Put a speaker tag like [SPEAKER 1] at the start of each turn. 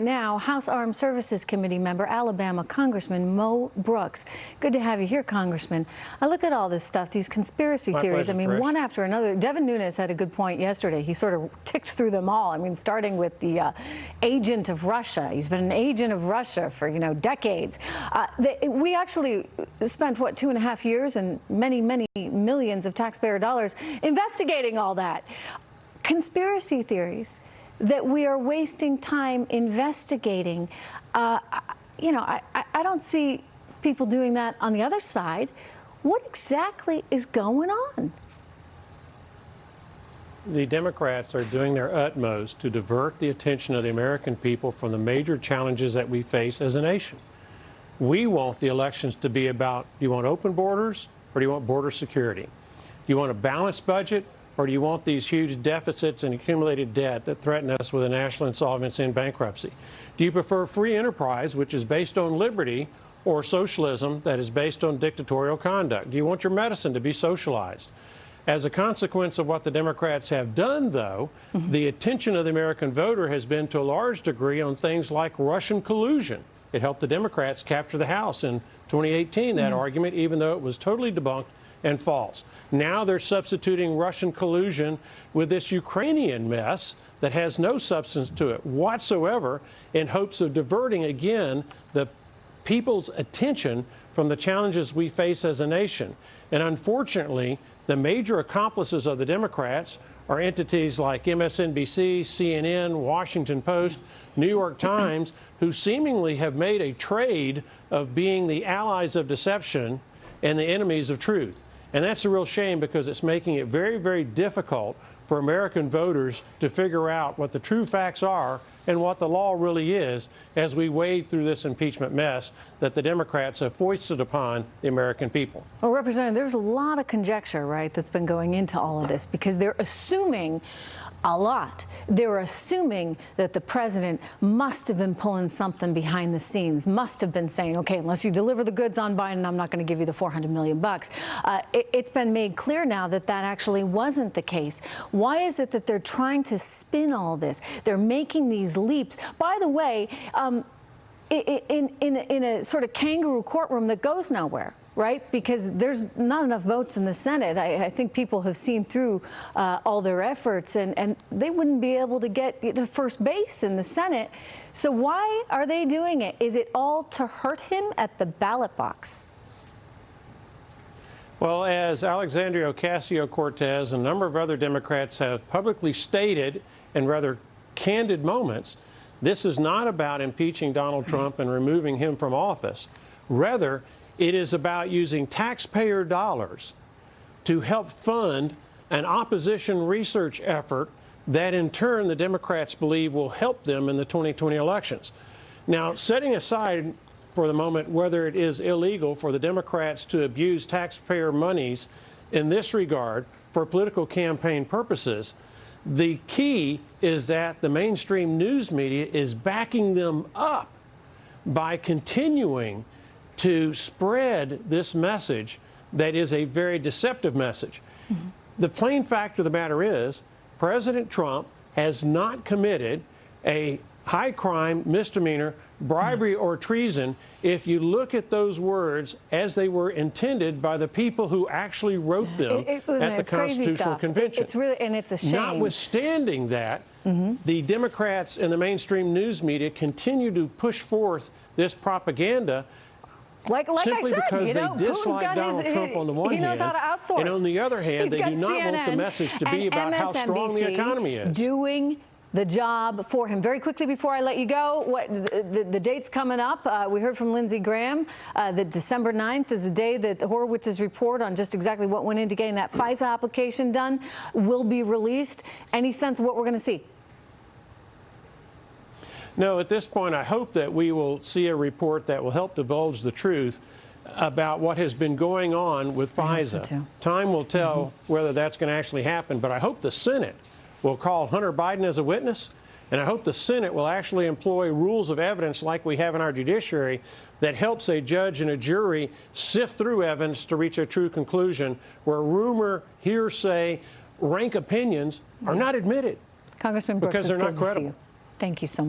[SPEAKER 1] Now, House Armed Services Committee member, Alabama Congressman Mo Brooks. Good to have you here, Congressman. I look at all this stuff, these conspiracy theories.
[SPEAKER 2] Pleasure,
[SPEAKER 1] I mean,
[SPEAKER 2] Trish.
[SPEAKER 1] one after another. Devin Nunes had a good point yesterday. He sort of ticked through them all. I mean, starting with the agent of Russia. He's been an agent of Russia for, decades. We actually spent, what, 2.5 years and many, many millions of taxpayer dollars investigating all that. Conspiracy theories that we are wasting time investigating. I don't see people doing that on the other side. What exactly is going on?
[SPEAKER 2] The Democrats are doing their utmost to divert the attention of the American people from the major challenges that we face as a nation. We want the elections to be about, do you want open borders or do you want border security? Do you want a balanced budget? Or do you want these huge deficits and accumulated debt that threaten us with a national insolvency and bankruptcy? Do you prefer free enterprise, which is based on liberty, or socialism that is based on dictatorial conduct? Do you want your medicine to be socialized? As a consequence of what the Democrats have done, though, the attention of the American voter has been to a large degree on things like Russian collusion. It helped the Democrats capture the House in 2018, that argument, even though it was totally debunked and false. Now they're substituting Russian collusion with this Ukrainian mess that has no substance to it whatsoever, in hopes of diverting again the people's attention from the challenges we face as a nation. And unfortunately, the major accomplices of the Democrats are entities like MSNBC, CNN, Washington Post, New York Times, who seemingly have made a trade of being the allies of deception and the enemies of truth. And that's a real shame, because it's making it very, very difficult for American voters to figure out what the true facts are and what the law really is as we wade through this impeachment mess that the Democrats have foisted upon the American people.
[SPEAKER 1] Well, Representative, there's a lot of conjecture, right, that's been going into all of this, because they're assuming a lot. They're assuming that the president must have been pulling something behind the scenes, must have been saying, okay, unless you deliver the goods on Biden, I'm not going to give you the $400 million. It's been made clear now that that actually wasn't the case. Why is it that they're trying to spin all this? They're making these leaps. By the way, in a sort of kangaroo courtroom that goes nowhere, right? Because there's not enough votes in the Senate. I think people have seen through all their efforts, and they wouldn't be able to get to first base in the Senate. So why are they doing it? Is it all to hurt him at the ballot box?
[SPEAKER 2] Well, as Alexandria Ocasio-Cortez and a number of other Democrats have publicly stated in rather candid moments, this is not about impeaching Donald Trump and removing him from office. Rather, it is about using taxpayer dollars to help fund an opposition research effort that in turn the Democrats believe will help them in the 2020 elections. Now, setting aside for the moment whether it is illegal for the Democrats to abuse taxpayer monies in this regard for political campaign purposes, the key is that the mainstream news media is backing them up by continuing to spread this message that is a very deceptive message. The plain fact of the matter is, President Trump has not committed a high crime, misdemeanor, bribery, or treason if you look at those words as they were intended by the people who actually wrote them at the Constitutional Convention.
[SPEAKER 1] It's really, and it's a shame.
[SPEAKER 2] Notwithstanding that, the Democrats and the mainstream news media continue to push forth this propaganda simply because they dislike Donald Trump on the one hand,
[SPEAKER 1] knows how to outsource.
[SPEAKER 2] And on the other hand, they do not
[SPEAKER 1] CNN
[SPEAKER 2] want the message to be about how strong the economy is.
[SPEAKER 1] Doing the job for him. Very quickly before I let you go, the date's coming up. We heard from Lindsey Graham that December 9th is the day that Horowitz's report on just exactly what went into getting that FISA application done will be released. Any sense of what we're going to see?
[SPEAKER 2] No, at this point, I hope that we will see a report that will help divulge the truth about what has been going on with FISA.
[SPEAKER 1] So
[SPEAKER 2] Time will tell whether that's going to actually happen, but I hope the Senate will call Hunter Biden as a witness, and I hope the Senate will actually employ rules of evidence like we have in our judiciary that helps a judge and a jury sift through evidence to reach a true conclusion, where rumor, hearsay, rank opinions are not admitted.
[SPEAKER 1] Congressman Brooks,
[SPEAKER 2] because they're not credible.
[SPEAKER 1] Thank you so much.